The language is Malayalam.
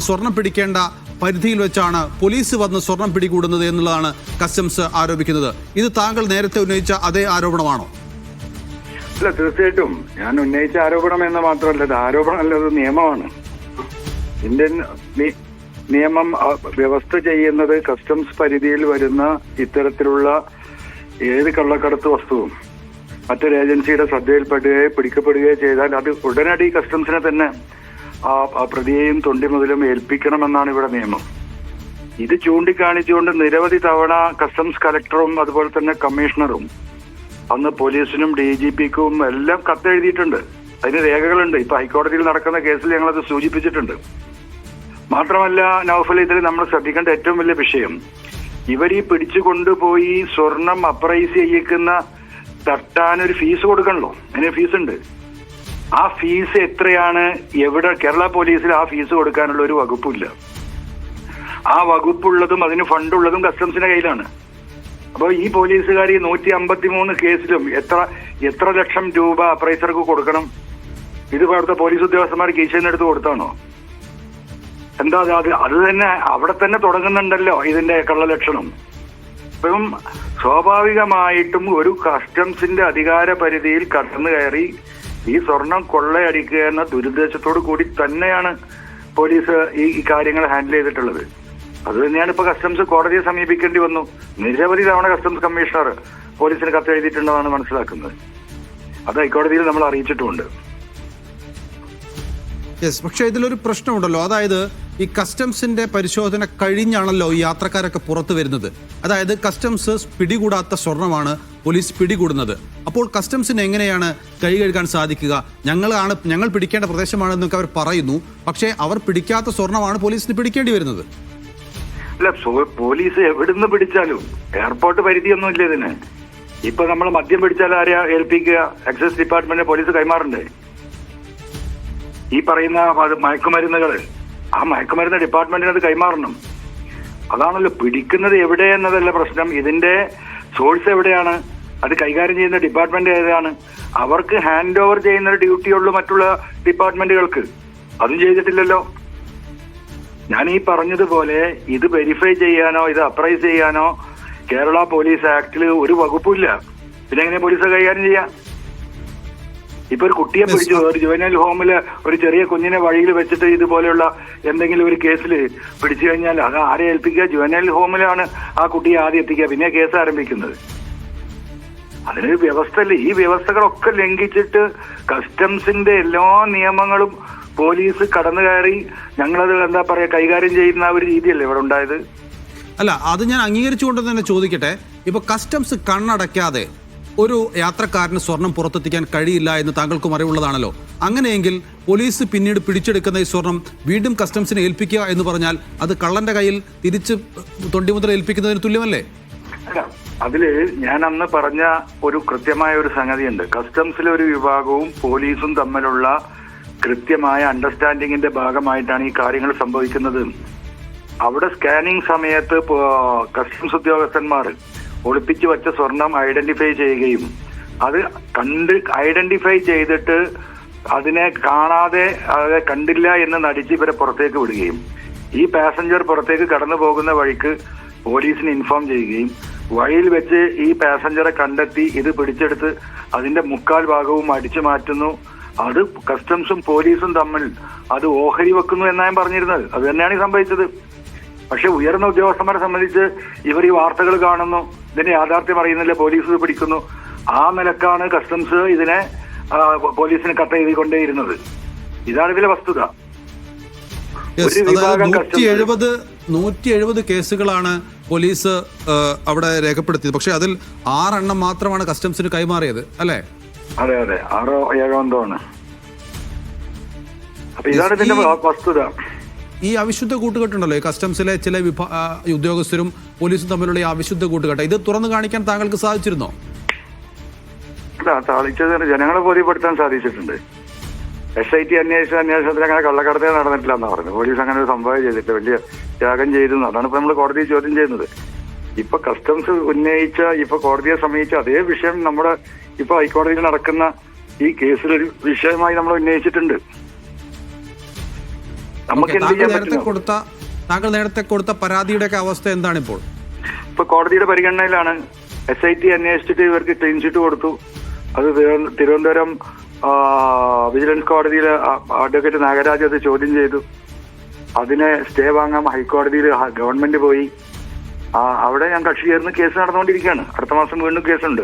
സ്വർണം പിടിക്കേണ്ട പരിധിയിൽ വെച്ചാണ് പോലീസ് വന്ന് സ്വർണം പിടികൂടുന്നത് എന്നുള്ളതാണ് കസ്റ്റംസ് ആരോപിക്കുന്നത്. ഇത് താങ്കൾ നേരത്തെ ഉന്നയിച്ച അതേ ആരോപണമാണോ? അല്ല, തീർച്ചയായിട്ടും ഞാൻ ഉന്നയിച്ച ആരോപണം എന്ന് മാത്രമല്ല, ഇത് ആരോപണമല്ല, ഇത് നിയമമാണ്. ഇന്ത്യൻ നിയമം വ്യവസ്ഥ ചെയ്യുന്നത് കസ്റ്റംസ് പരിധിയിൽ വരുന്ന ഇത്തരത്തിലുള്ള ഏത് കള്ളക്കടത്ത് വസ്തുവും മറ്റൊരു ഏജൻസിയുടെ ശ്രദ്ധയിൽപ്പെടുകയോ പിടിക്കപ്പെടുകയോ ചെയ്താൽ അത് ഉടനടി കസ്റ്റംസിനെ തന്നെ ആ പ്രതിയെയും തൊണ്ടി മുതലും ഏൽപ്പിക്കണമെന്നാണ് ഇവിടെ നിയമം. ഇത് ചൂണ്ടിക്കാണിച്ചുകൊണ്ട് നിരവധി തവണ കസ്റ്റംസ് കലക്ടറും അതുപോലെ തന്നെ കമ്മീഷണറും അന്ന് പോലീസിനും DGPക്കും എല്ലാം കത്തെഴുതിയിട്ടുണ്ട്. അതിന് രേഖകളുണ്ട്. ഇപ്പൊ ഹൈക്കോടതിയിൽ നടക്കുന്ന കേസിൽ ഞങ്ങളത് സൂചിപ്പിച്ചിട്ടുണ്ട്. മാത്രമല്ല നൗഫൽ, ഇതിൽ നമ്മൾ ശ്രദ്ധിക്കേണ്ട ഏറ്റവും വലിയ വിഷയം, ഇവർ ഈ പിടിച്ചു കൊണ്ടുപോയി സ്വർണം അപ്രൈസ് ചെയ്യിക്കുന്ന തട്ടാനൊരു ഫീസ് കൊടുക്കണല്ലോ. അതിന് ഫീസ് ഉണ്ട്. ആ ഫീസ് എത്രയാണ്? എവിടെ? കേരള പോലീസിൽ ആ ഫീസ് കൊടുക്കാനുള്ള ഒരു വകുപ്പില്ല. ആ വകുപ്പുള്ളതും അതിന് ഫണ്ടുള്ളതും കസ്റ്റംസിന്റെ കയ്യിലാണ്. അപ്പോൾ ഈ പോലീസുകാർ ഈ 153 കേസിലും എത്ര ലക്ഷം രൂപ അപ്രൈസർക്ക് കൊടുക്കണം? ഇത് അവിടുത്തെ പോലീസ് ഉദ്യോഗസ്ഥന്മാർ കീശയിനെടുത്ത് കൊടുത്താണോ? എന്താ അത് തന്നെ അവിടെ തന്നെ തുടങ്ങുന്നുണ്ടല്ലോ ഇതിന്റെ കള്ളലക്ഷണം. ഇപ്പം സ്വാഭാവികമായിട്ടും ഒരു കസ്റ്റംസിന്റെ അധികാര പരിധിയിൽ കടന്നു കയറി ഈ സ്വർണം കൊള്ളയടിക്കുക എന്ന ദുരുദ്ദേശത്തോടു കൂടി തന്നെയാണ് പോലീസ് ഈ കാര്യങ്ങൾ ഹാൻഡിൽ ചെയ്തിട്ടുള്ളത്. അത് തന്നെയാണ് ഇപ്പൊ കസ്റ്റംസ് കോടതിയെ സമീപിക്കേണ്ടി വന്നു. നിരവധി തവണ കസ്റ്റംസ് കമ്മീഷണർ പോലീസിന് കത്തെഴുതിയിട്ടുണ്ടെന്നാണ് മനസ്സിലാക്കുന്നത്. അത് ഹൈക്കോടതിയിൽ നമ്മൾ അറിയിച്ചിട്ടുമുണ്ട്. പക്ഷേ ഇതിലൊരു പ്രശ്നമുണ്ടല്ലോ. അതായത് ഈ കസ്റ്റംസിന്റെ പരിശോധന കഴിഞ്ഞാണല്ലോ ഈ യാത്രക്കാരൊക്കെ പുറത്തു വരുന്നത്. അതായത് കസ്റ്റംസ് പിടികൂടാത്ത സ്വർണമാണ് പോലീസ് പിടികൂടുന്നത്. അപ്പോൾ കസ്റ്റംസിന് എങ്ങനെയാണ് കൈ കഴുകാൻ സാധിക്കുക? ഞങ്ങൾ പിടിക്കേണ്ട പ്രദേശമാണെന്നൊക്കെ അവർ പറയുന്നു. പക്ഷേ അവർ പിടിക്കാത്ത സ്വർണമാണ് പോലീസിന് പിടിക്കേണ്ടി വരുന്നത്. അല്ല, പോലീസ് എവിടുന്ന് പിടിച്ചാലും എയർപോർട്ട് പരിധിയൊന്നും ഇല്ല ഇതിന്. ഇപ്പൊ നമ്മൾ മദ്യം പിടിച്ചാൽ ആരെയാ ഏൽപ്പിക്കുക? എക്സൈസ് ഡിപ്പാർട്ട്മെന്റിന് പോലീസ് കൈമാറണ്ടേ? ഈ പറയുന്ന മയക്കുമരുന്നുകൾ ആ മയക്കുമരുന്ന് ഡിപ്പാർട്ട്മെന്റിന് അത് കൈമാറണം. അതാണല്ലോ പിടിക്കുന്നത് എവിടെ എന്നതല്ല പ്രശ്നം. ഇതിന്റെ സോഴ്സ് എവിടെയാണ്? അത് കൈകാര്യം ചെയ്യുന്ന ഡിപ്പാർട്ട്മെന്റ് ഏതാണ്? അവർക്ക് ഹാൻഡ് ഓവർ ചെയ്യുന്ന ഡ്യൂട്ടിയുള്ളൂ മറ്റുള്ള ഡിപ്പാർട്ട്മെന്റുകൾക്ക്. അതും ചെയ്തിട്ടില്ലല്ലോ. ഞാൻ ഈ പറഞ്ഞതുപോലെ ഇത് വെരിഫൈ ചെയ്യാനോ ഇത് അപ്രൈസ് ചെയ്യാനോ കേരള പോലീസ് ആക്ടിൽ ഒരു വകുപ്പില്ല. പിന്നെ എങ്ങനെ പോലീസ് കൈകാര്യം ചെയ്യാം? ഇപ്പൊ ഒരു കുട്ടിയെ പിടിച്ചു, ഒരു ജുവനൈൽ ഹോമില് ഒരു ചെറിയ കുഞ്ഞിനെ വഴിയിൽ വെച്ചിട്ട് ഇതുപോലെയുള്ള എന്തെങ്കിലും ഒരു കേസിൽ പിടിച്ചു കഴിഞ്ഞാൽ അത് ആരെ ഏൽപ്പിക്കുക? ജുവനൈൽ ഹോമിലാണ് ആ കുട്ടിയെ ആദ്യം എത്തിക്കുക, പിന്നെ കേസ് ആരംഭിക്കുന്നത്. അതിനൊരു വ്യവസ്ഥയല്ലേ? ഈ വ്യവസ്ഥകളൊക്കെ ലംഘിച്ചിട്ട് കസ്റ്റംസിന്റെ എല്ലാ നിയമങ്ങളും പോലീസ് കടന്നു കയറി ഞങ്ങളത് എന്താ പറയാ കൈകാര്യം ചെയ്യുന്ന ഒരു രീതിയല്ലേ ഇവിടെ ഉണ്ടായത്? അല്ല, അത് ഞാൻ അംഗീകരിച്ചുകൊണ്ട് തന്നെ ചോദിക്കട്ടെ. ഇപ്പൊ കസ്റ്റംസ് കണ്ണടയ്ക്കാതെ ഒരു യാത്രക്കാരന് സ്വർണം പുറത്തെത്തിക്കാൻ കഴിയില്ല എന്ന് താങ്കൾക്കും അറിവുള്ളതാണല്ലോ. അങ്ങനെയെങ്കിൽ പോലീസ് പിന്നീട് പിടിച്ചെടുക്കുന്ന ഈ സ്വർണം വീണ്ടും കസ്റ്റംസിനെ ഏൽപ്പിക്കുക എന്ന് പറഞ്ഞാൽ അത് കള്ളന്റെ കയ്യിൽ തിരിച്ച് തൊണ്ടിമുദ്ര ഏൽപ്പിക്കുന്നതിന് തുല്യമല്ലേ? അല്ല, അതില് ഞാൻ അന്ന് പറഞ്ഞ ഒരു കൃത്യമായ ഒരു സംഗതിയുണ്ട്. കസ്റ്റംസിലെ ഒരു വിഭാഗവും പോലീസും തമ്മിലുള്ള കൃത്യമായ അണ്ടർസ്റ്റാൻഡിങ്ങിന്റെ ഭാഗമായിട്ടാണ് ഈ കാര്യങ്ങൾ സംഭവിക്കുന്നത്. അവിടെ സ്കാനിങ് സമയത്ത് കസ്റ്റംസ് ഉദ്യോഗസ്ഥന്മാർ ഒളിപ്പിച്ചു വച്ച സ്വർണം ഐഡന്റിഫൈ ചെയ്യുകയും അത് ഐഡന്റിഫൈ ചെയ്തിട്ട് അതിനെ കാണാതെ കണ്ടില്ല എന്ന് നടിച്ച് ഇവരെ പുറത്തേക്ക് വിടുകയും ഈ പാസഞ്ചർ പുറത്തേക്ക് കടന്നു പോകുന്ന വഴിക്ക് പോലീസിന് ഇൻഫോം ചെയ്യുകയും വഴിയിൽ വെച്ച് ഈ പാസഞ്ചറെ കണ്ടെത്തി ഇത് പിടിച്ചെടുത്ത് അതിന്റെ 3/4 ഭാഗവും അടിച്ചു മാറ്റുന്നു. അത് കസ്റ്റംസും പോലീസും തമ്മിൽ അത് ഓഹരി വെക്കുന്നു എന്നാണ് പറഞ്ഞിരുന്നത്. അത് തന്നെയാണ് സംഭവിച്ചത്. പക്ഷെ ഉയർന്ന ഉദ്യോഗസ്ഥന്മാരെ സംബന്ധിച്ച് ഇവർ ഈ വാർത്തകൾ കാണുന്നു, ഇതിന്റെ യാഥാർത്ഥ്യം അറിയുന്നില്ല, പോലീസ് പിടിക്കുന്നു. ആ നിലക്കാണ് കസ്റ്റംസ് ഇതിനെ പോലീസിന് കത്തെഴുതിക്കൊണ്ടേയിരുന്നത്. ഇതാണ് ഇതിലെ വസ്തുത. 170 കേസുകളാണ് പോലീസ് അവിടെ രേഖപ്പെടുത്തിയത്. പക്ഷെ അതിൽ 6 എണ്ണം മാത്രമാണ് കസ്റ്റംസിന് കൈമാറിയത്, അല്ലേ? അതെ, 6 or 7 എന്തോണ്. അപ്പൊ ഇതാണ് ഇതിന്റെ വസ്തുത. ഈ അവിശുദ്ധ കൂട്ടുകെട്ടുണ്ടല്ലോ, ഈ കസ്റ്റംസിലെ ചില ഉദ്യോഗസ്ഥരും പോലീസും തമ്മിലുള്ള ഈ അവിശുദ്ധ കൂട്ടുകെട്ട്, ഇത് തുറന്നു കാണിക്കാൻ താങ്കൾക്ക് സാധിച്ചിരുന്നോ? സാധിച്ചത് ജനങ്ങളെ ബോധ്യപ്പെടുത്താൻ സാധിച്ചിട്ടുണ്ട്. SIT അന്വേഷണത്തിൽ അങ്ങനെ കള്ളക്കടത്തേ നടന്നിട്ടില്ല എന്നാ പറഞ്ഞു. പോലീസ് അങ്ങനെ ഒരു സംഭവം ചെയ്തിട്ട് വലിയ ത്യാഗം ചെയ്തിരുന്നു. അതാണ് ഇപ്പൊ നമ്മൾ കോടതിയിൽ ചോദ്യം ചെയ്യുന്നത്. ഇപ്പൊ കസ്റ്റംസ് ഉന്നയിച്ച ഇപ്പൊ കോടതിയെ സമീപിച്ച അതേ വിഷയം നമ്മുടെ ഇപ്പൊ ഹൈക്കോടതിയിൽ നടക്കുന്ന ഈ കേസിലൊരു വിഷയമായി നമ്മൾ ഉന്നയിച്ചിട്ടുണ്ട്. നമുക്ക് എന്ത് ചെയ്യാൻ പറ്റില്ല. താങ്കൾ നേരത്തെ കൊടുത്ത പരാതിയുടെ ഒക്കെ അവസ്ഥ എന്താണ് ഇപ്പോൾ? ഇപ്പൊ കോടതിയുടെ പരിഗണനയിലാണ്. SIT അന്വേഷിച്ചിട്ട് ഇവർക്ക് ക്ലീൻ ചിറ്റ് കൊടുത്തു. അത് തിരുവനന്തപുരം വിജിലൻസ് കോടതിയിൽ അഡ്വക്കേറ്റ് നാഗരാജ് അത് ചോദ്യം ചെയ്തു. അതിനെ സ്റ്റേ വാങ്ങാൻ ഹൈക്കോടതിയിൽ ഗവൺമെന്റ് പോയി. അവിടെ ഞാൻ കക്ഷി ചേർന്ന് കേസ് നടന്നുകൊണ്ടിരിക്കുകയാണ്. അടുത്ത മാസം വീണ്ടും കേസുണ്ട്.